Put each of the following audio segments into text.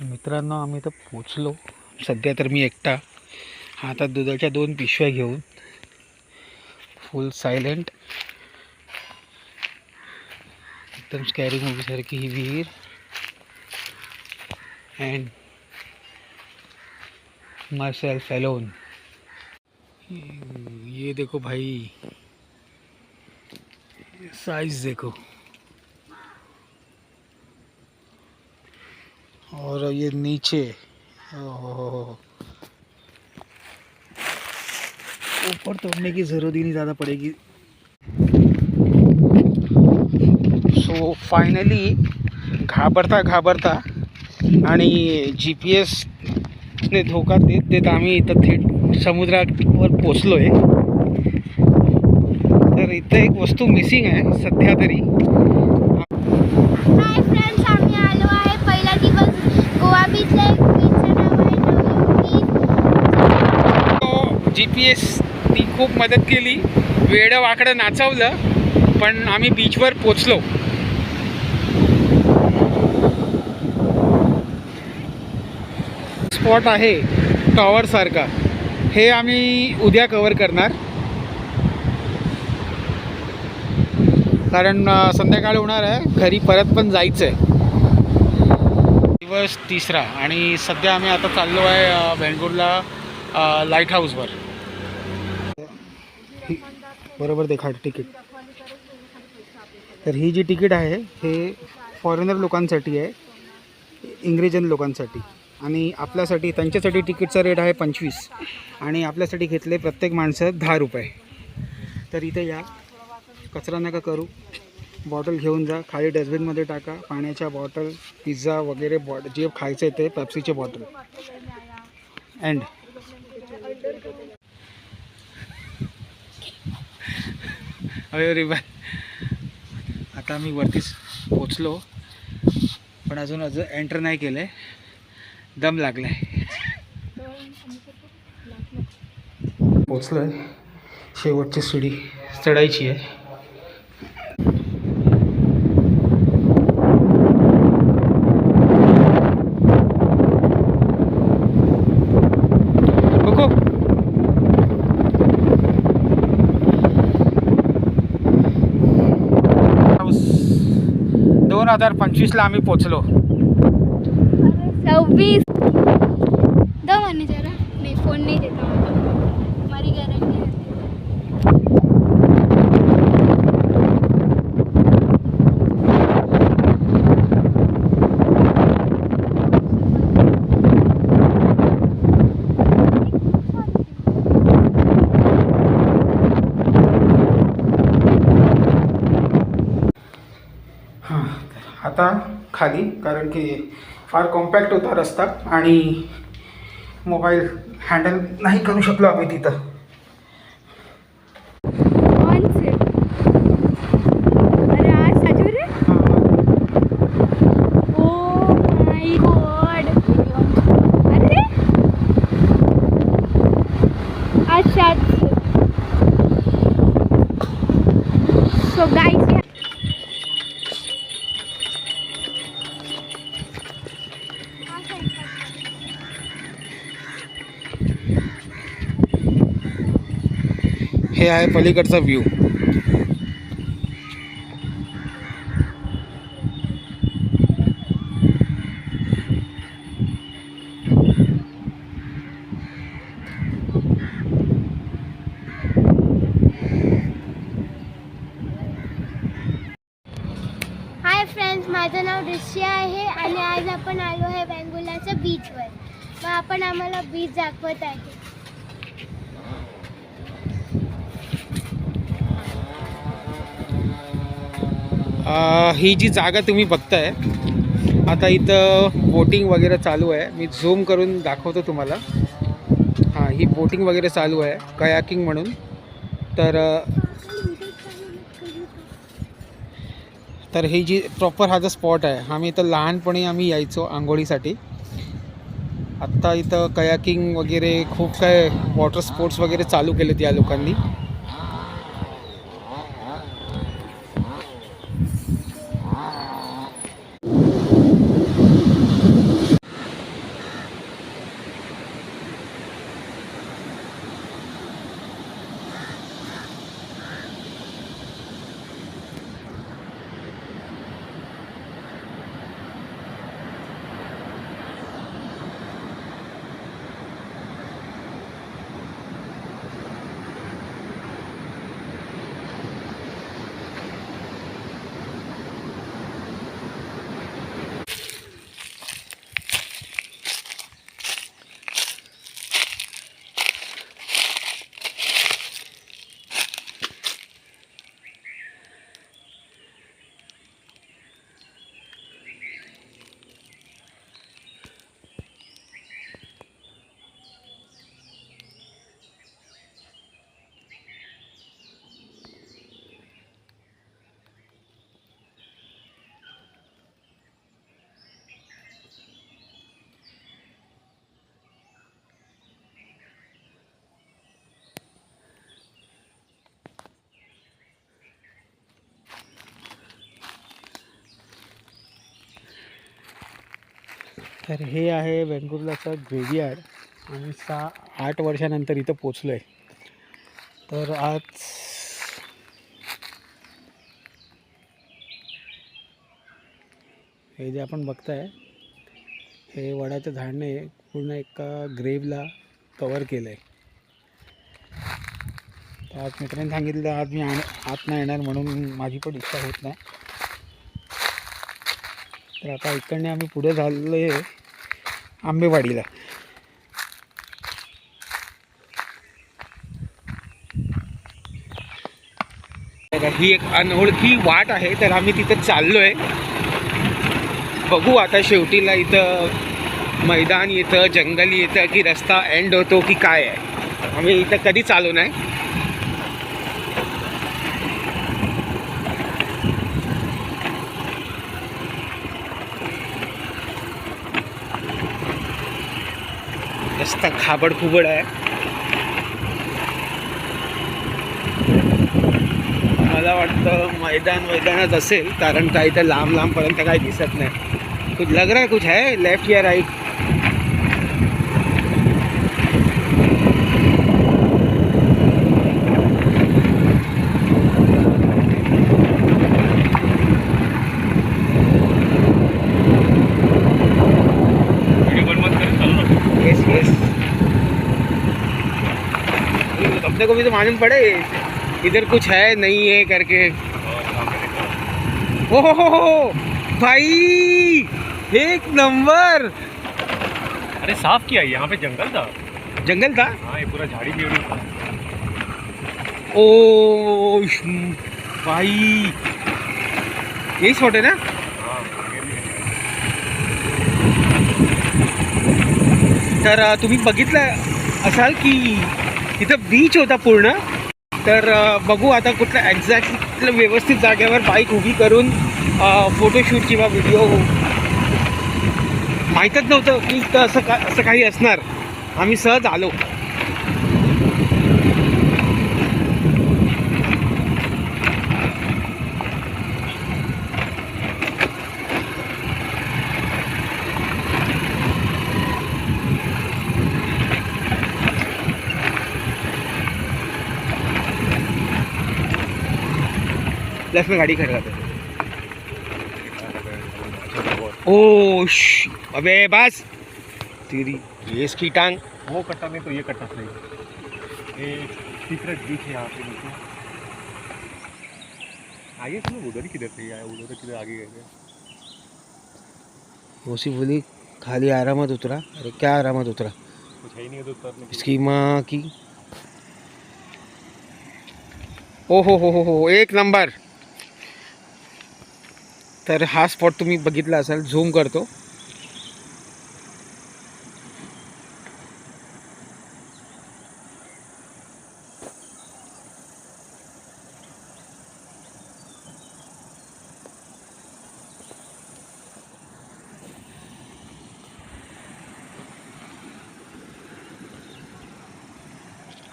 मित्रांनो, आम्ही तर पोचलो. सध्या तर मी एकटा. हातात दुधाच्या 2 पिशव्या घेऊन फुल सायलेंट. एकदम स्कॅरी मूवी सारखी ही विहीर. And my self alone. ये देखो भाई, साइज देखो. और ये नीचे ऊपर तोड़ने की ज़रूरत ही नहीं ज़्यादा पड़ेगी. सो फायनली घाबरता आणि GPS ने धोका देत आम्ही इथं थेट समुद्रावर पोचलो आहे. तर इथं एक वस्तू मिसिंग आहे सध्या तरी. हाय फ्रेंड्स, आम्ही आलो आहे. पहिला दिवस गोवा बीचला. बीचचं नाव आहे GPS ती खूप मदत केली. वेडं वाकडं नाचवलं, पण आम्ही बीचवर पोचलो. स्पॉट आहे टॉवर सारखा. हे आम्ही उद्या कव्हर करणार, कारण संध्याकाळ होणार आहे. घरी परत पण जायचं आहे. दिवस 3रा आणि सध्या आम्ही आता चाललो आहे वेंगुर्ला लाईट हाऊसवर. बरोबर देखा तिकीट. तर ही जी तिकीट आहे हे फॉरेनर लोकांसाठी आहे, इंग्रजन लोकांसाठी. आणि आपल्यासाठी त्यांच्यासाठी तिकीटचा रेट आहे 25 आणि आपल्यासाठी घेतले प्रत्येक माणसं 10 रुपये. तर इथे या, कचरा नका करू. बॉटल घेऊन जा, खाली डस्टबिनमध्ये टाका. पाण्याच्या बॉटल, पिझ्झा वगैरे जे खायचं आहे ते, पेप्सीचे बॉटल. अँड अरे बा, आता मी वरतीच पोचलो, पण अजून एंटर नाही केलं आहे. दम लागला आहे. पोचलो आहे. शेवटची शिडी चढायची आहे. कोको 2025ला आम्ही पोचलो. 26 दो मैंने जरा नहीं, फ़ोन नहीं देता हमारी गारंटी है. हां, आता खाली, कारण की फार कॉम्पॅक्ट होता रस्ता आणि मोबाईल हँडल नाही करू शकलो आम्ही तिथं. कौन से? अरे आज सजूर है. Oh my God. अरे अच्छा. सो गाइस, हे आहे पलीकडचा व्ह्यू. हाय फ्रेंड्स, माझं नाव ऋषी आहे आणि आज आपण आलो आहे वेंगुर्लाच्या बीचवर. मग आपण आम्हाला बीच दाखवत आहे. ही जी जागा तुम्ही बघताय, आता इथं बोटिंग वगैरे चालू आहे. मी झूम करून दाखवतो तुम्हाला. हां, ही बोटिंग वगैरे चालू आहे, कयाकिंग म्हणून. तर ही जी प्रॉपर हा जो स्पॉट आहे, आम्ही इथं लहानपणी आम्ही यायचो आंघोळीसाठी. आत्ता इथं कयाकिंग वगैरे खूप काय वॉटर स्पोर्ट्स वगैरे चालू केलेत या लोकांनी. तर हे आहे वेंगुर्लाचं ग्रेव्हयार्ड आणि 6-8 वर्षानंतर इथं पोचलो आहे. तर आज हे जे आपण बघताय हे वडाचं झाडने पूर्ण एका ग्रेव्हला कवर केलं आहे. तर आज मित्रांनी सांगितलं आज मी आत नाही येणार म्हणून माझी पण इच्छा होत नाही. तर आता इकडने आम्ही पुढे झालो आहे आंबेवाडीला. ही एक अनोळखी वाट आहे तर आम्ही तिथे चाललो आहे. बघू आता शेवटीला इथं मैदान येतं, जंगल येतं की रस्ता एंड होतो की काय आहे. आम्ही इथं कधी चालू नाही. रस्ता खाबड खुबड आहे. मला वाटतं मैदानच असेल कारण काही तर लांब लांबपर्यंत काही दिसत नाही. कुछ लग रहा है कुछ है लेफ्ट या राइट. Yes yes. अपने को भी तो मालूम पड़े इधर कुछ है नहीं है करके. हो भाई एक नंबर. अरे साफ किया, यहाँ पे जंगल था. जंगल था. हाँ ये पूरा झाड़ी पेड़ था. ओ भाई यही स्पॉट आहे ना. हाँ आगे भी है. तर तुम्ही बघितलं असाल की इथं बीच होता पूर्ण. तर बघू आता कुठल्या एक्झॅक्ट व्यवस्थित जागेवर बाईक उभी करून फोटोशूट किंवा व्हिडिओ. माहीतच नव्हतं की असं काही असणार. आम्ही सहज आलो. लेफ्ट में गाड़ी खड़ा है. ओ अबे बस तेरी केस की टांग. वो कट्टा नहीं तो ये कट्टा सही. ये सीक्रेट बीच है यहाँ पे नीचे. आगे सुनो उधर ही किधर से आया, उधर किधर आगे गए थे. ओसी बोली खाली आरामत उतरा. अरे क्या आरामत उतरा. कुछ है ही नहीं उधर उतरने की. इसकी माँ की. ओ हो एक नंबर. तर हा स्पॉट तुम्ही बघितला असाल. झूम करतो.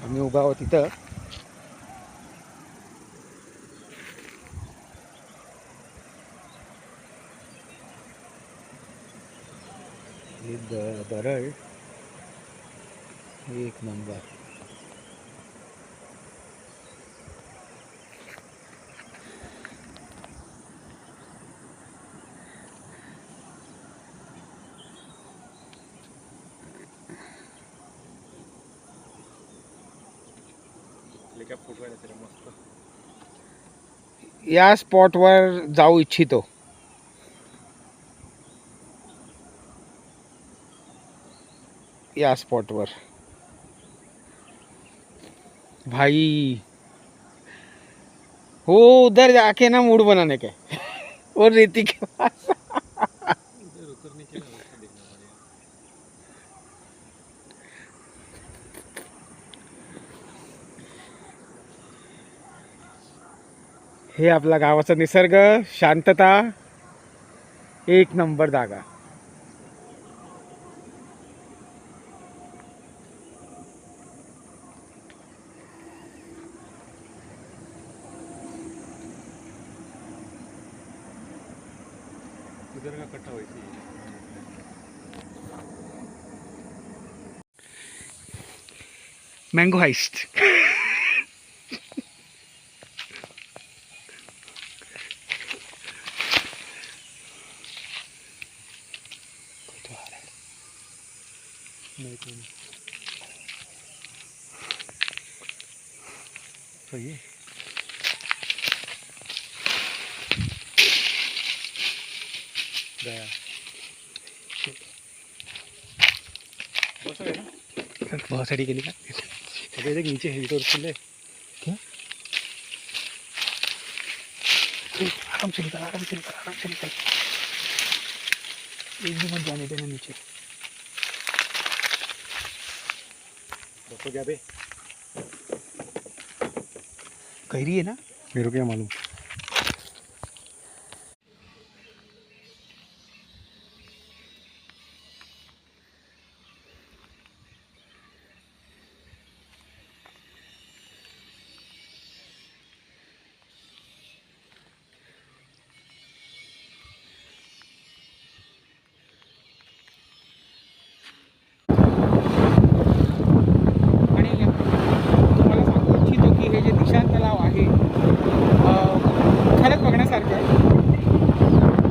आम्ही उभा आहोत तिथं. हे दरड एक नंबर. लेके फोटो आहे त्याला मस्त. या स्पॉटवर जाऊ इच्छितो. या स्पॉटवर भाई हो उधर जाके ना मूड बनाने के और रेती के पास. उधर उतरने के लिए रास्ता देखना पड़ेगा. हे आपला गावाचा निसर्ग, शांतता, एक नंबर जागा. उधर का कट्टा वैसे ही है. Mango heist. तो ये गया बहुत सारी केली का. अबे देख नीचे है तो ले क्या आराम से निकल, आराम से निकल, आराम से निकल. एक भी मत जाने देना नीचे. तो क्या बे कैरी है ना. मेरे को क्या मालूम. आणि तुम्हाला सांगू इच्छितो की हे जे निशांत तलाव आहे खरंच बघण्यासारखं आहे.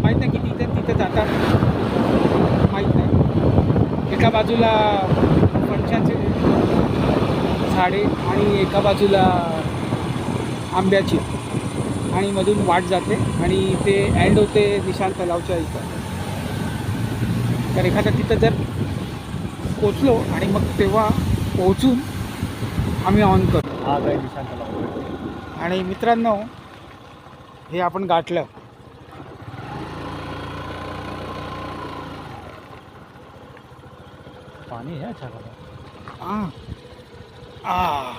माहीत नाही की तिथं जातात माहीत नाही. एका बाजूला फणसाचे झाडे आणि एका बाजूला आंब्याची आणि मधून वाट जाते आणि ते एंड होते निशांत तलावच्या इथं. तर एखादा तिथं जर पोचलो आणि मग तेव्हा पोहोचून आम्ही ऑन करतो. हा काय निशाण तलाव. आणि मित्रांनो हे आपण गाठलं. पाणी है अच्छा खासा. आ आ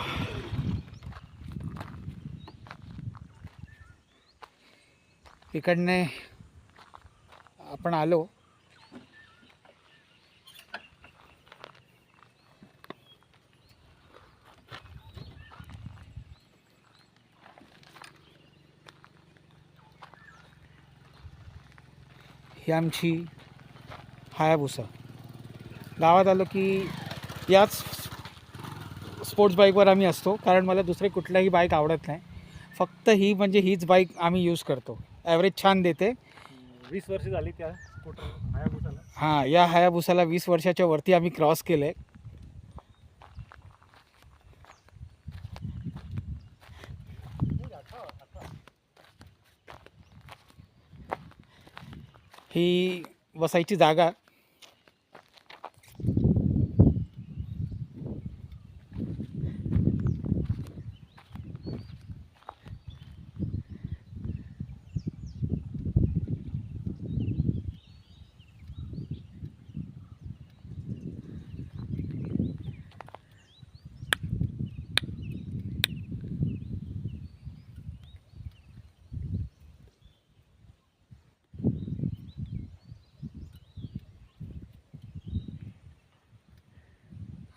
इकडने आपण आलो. ही आमची हायाबुसा. गावात आलो की याच स्पोर्ट्स बाईकवर आम्ही असतो, कारण मला दुसरे कुठल्याही बाईक आवडत नाही. फक्त ही म्हणजे हीच बाईक आम्ही यूज करतो. ॲव्हरेज छान देते. 20 वर्ष झाली त्या स्कूटर हायाबुसाला. हां, या हायाबुसाला 20 वर्षाच्या वरती आम्ही क्रॉस केलं आहे. ही बसायची जागा.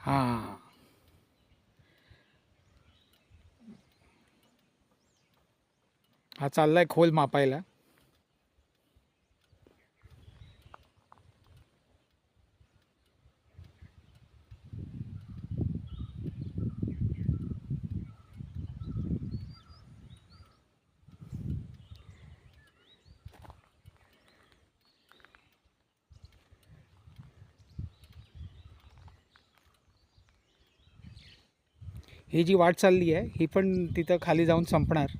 हां, हा चाललाय खोल मापायला. ही जी वाट चालली आहे ही पण तिथं खाली जाऊन संपणार.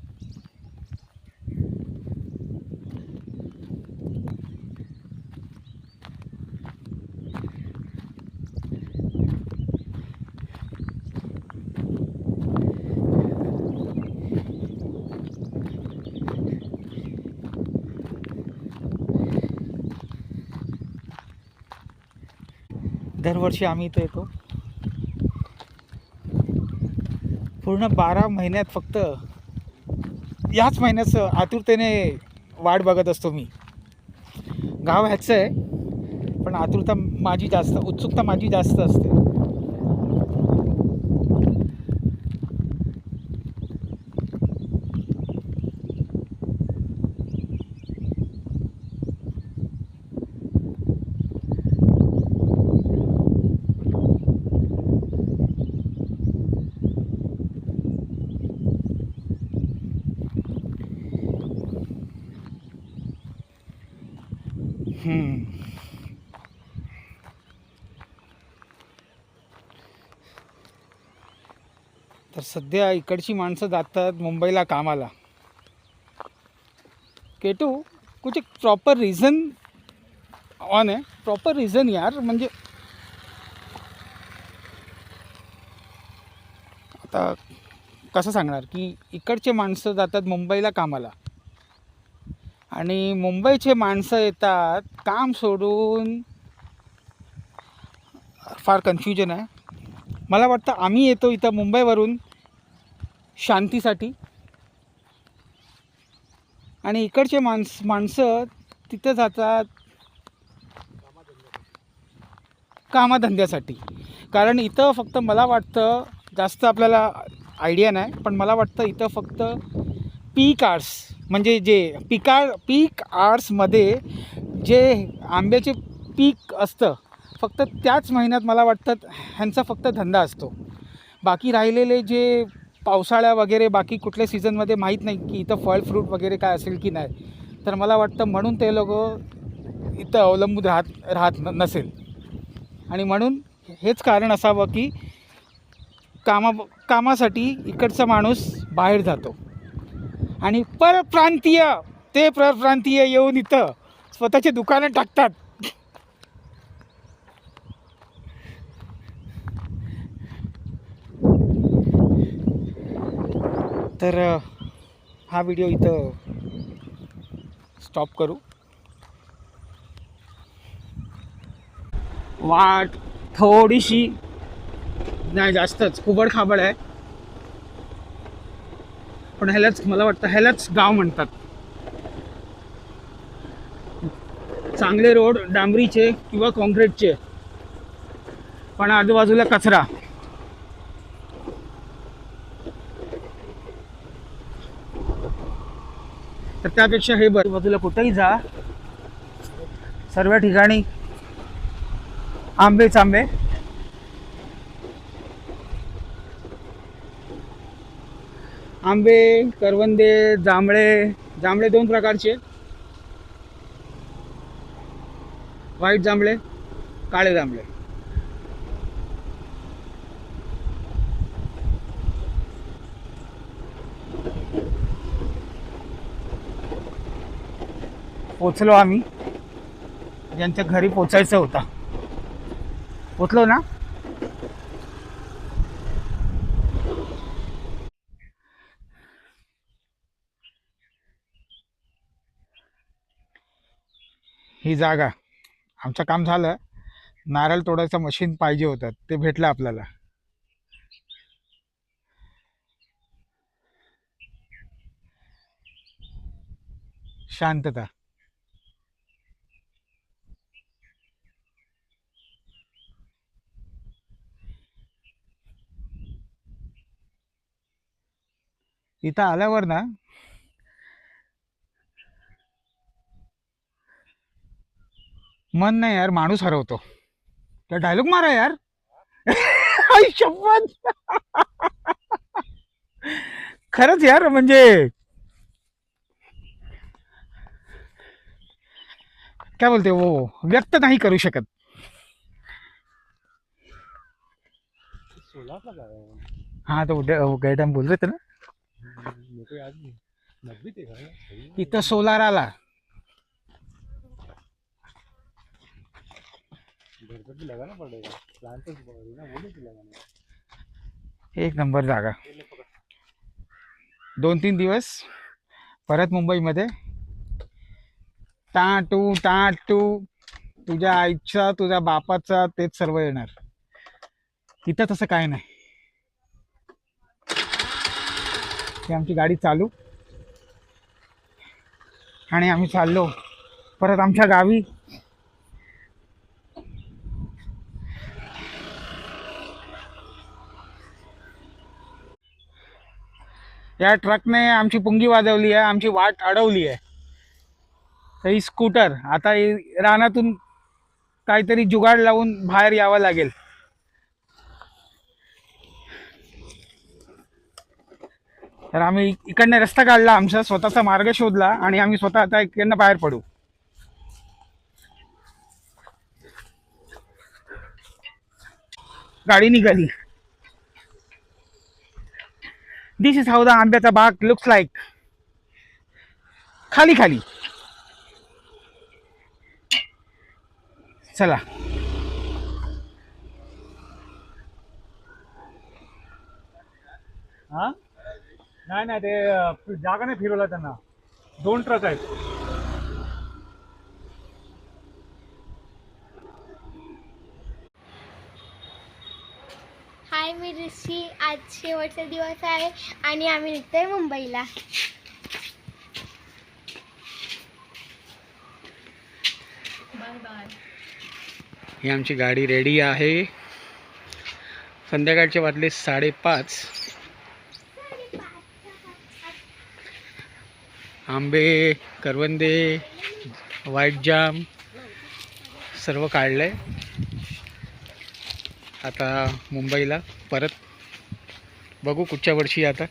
दरवर्षी आम्ही इथे येतो. पूर्ण 12 महिन्यात फक्त याच महिन्यात आतुरतेने वाट बघत असतो मी. गाव ह्याचं आहे पण आतुरता माझी जास्त, उत्सुकता माझी जास्त असते. तर सध्या इकडची माणसं जातात मुंबईला कामाला. केटू कुछ एक प्रॉपर रीज़न ऑन है, प्रॉपर रीज़न यार. म्हणजे आता कसं सांगणार की इकडचे माणसं जातात मुंबईला कामाला आणि मुंबईचे माणसं येतात काम सोडून. फार कन्फ्युजन आहे. मला वाटतं आम्ही येतो इथं मुंबईवरून शांतीसाठी आणि इकडचे माणसं तिथं जातात कामाधंद्यासाठी. कारण इथं फक्त मला वाटतं, जास्त आपल्याला आयडिया नाही, पण मला वाटतं इथं फक्त पीक आर्ट्स म्हणजे जे पीक आर्ट्समध्ये जे आंब्याचे पीक असतं फक्त त्याच महिन्यात मला वाटतं ह्यांचा फक्त धंदा असतो. बाकी राहिलेले जे पावसाळ्या वगैरे बाकी कुठल्या सीझनमध्ये माहीत नाही की इथं फळ फ्रूट वगैरे काय असेल की नाही. तर मला वाटतं म्हणून ते लोक इथं अवलंबून राहत नसेल आणि म्हणून हेच कारण असावं की कामासाठी इकडचा माणूस बाहेर जातो आणि परप्रांतीय येऊन इथं स्वतःचे दुकानं टाकतात. तर हा व्हिडिओ इथं स्टॉप करू. वाट थोडीशी नाही, जास्तच कुबड खाबड आहे, पण मला वाटतं ह्यालाच गाव म्हणतात. चांगले रोड डांबरीचे किंवा कॉन्क्रीटचे, पण आजूबाजूला कचरा. तर त्यापेक्षा हे बरं, बाजूला कुठेही जा सर्व ठिकाणी आंबेच आंबे. आंबे, करवंदे, जांभळे 2 प्रकारचे, व्हाईट जांभळे, काळे जांभळे. पोचलो आम्ही, ज्यांच्या घरी पोचायचं होता. पोचलो ना. ही जागा, आमचं काम झालं. नारळ तोडायचं मशीन पाहिजे होतं, ते भेटलं आपल्याला. शांतता. इथं आल्यावर ना मन नाही यार, माणूस हरवतो. त्या डायलॉग मारा यार. आई शपथ. खरंच यार, म्हणजे काय बोलते वो, व्यक्त नाही करू शकत. सोलारला काय आहे? हाँ तो गए टाइम बोल रहे थे ना, मेरे को याद नहीं, नब्बे देखा है सही है। इथं सोलार आला. घर पे भी लगाना पड़ेगा, प्लांट तो ना बोले कि लगाना। एक नंबर जागा. 2-3 दिवस परत मुंबईमध्ये टाटू तुझ्या आईचा तुझ्या बापाचा तेच सर्व येणार. इथं तसं काय नाही. ही आमची गाडी चालू आणि आम्ही चाललो परत आमच्या गावी. या ट्रकने आमची पुंगी वाजवली आहे, आमची वाट अडवली आहे. तर ही स्कूटर आता रानातून काहीतरी जुगाड लावून बाहेर यावं लागेल. तर आम्ही इकडनं रस्ता काढला, आमचा स्वतःचा मार्ग शोधला आणि आम्ही स्वतः आता इकडनं बाहेर पडू. गाडी निघाली. दिस इज हाऊ द आंब्याचा बाग लुक्स लाईक. खाली खाली चला. हा नाही नाही ते जागा नाही फिरवला त्यांना. 2 ट्रक आहेत. हाय, मी ऋषी. आज शेवटचा दिवस आहे आणि आम्ही निघतोय मुंबईला. ही आमची गाडी रेडी आहे. संध्याकाळचे वाजले 5:30. आंबे, करवंदे, व्हाईट जाम सर्व काढलं आहे. आता मुंबईला परत बघू कुठच्या वर्षी. आता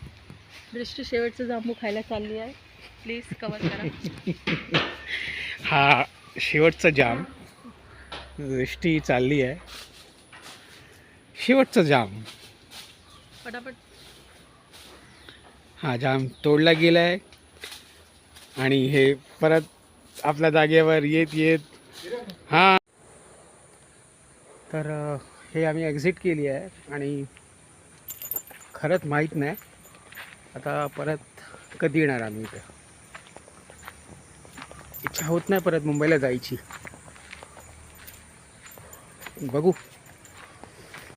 दृष्टी शेवटचं जांबू खायला चालली आहे. प्लीज कवर करा. हा शेवटचा जाम. दृष्टी चालली आहे. शेवटचा जाम. पटापट. हा जाम तोडला गेला आहे आणि हे परत आपल्या जागेवर येत येत. हां तर हे आम्ही एक्झिट केली आहे आणि खरंच माहीत नाही आता परत कधी येणार आम्ही इथे. इच्छा होत नाही परत मुंबईला जायची. बघू.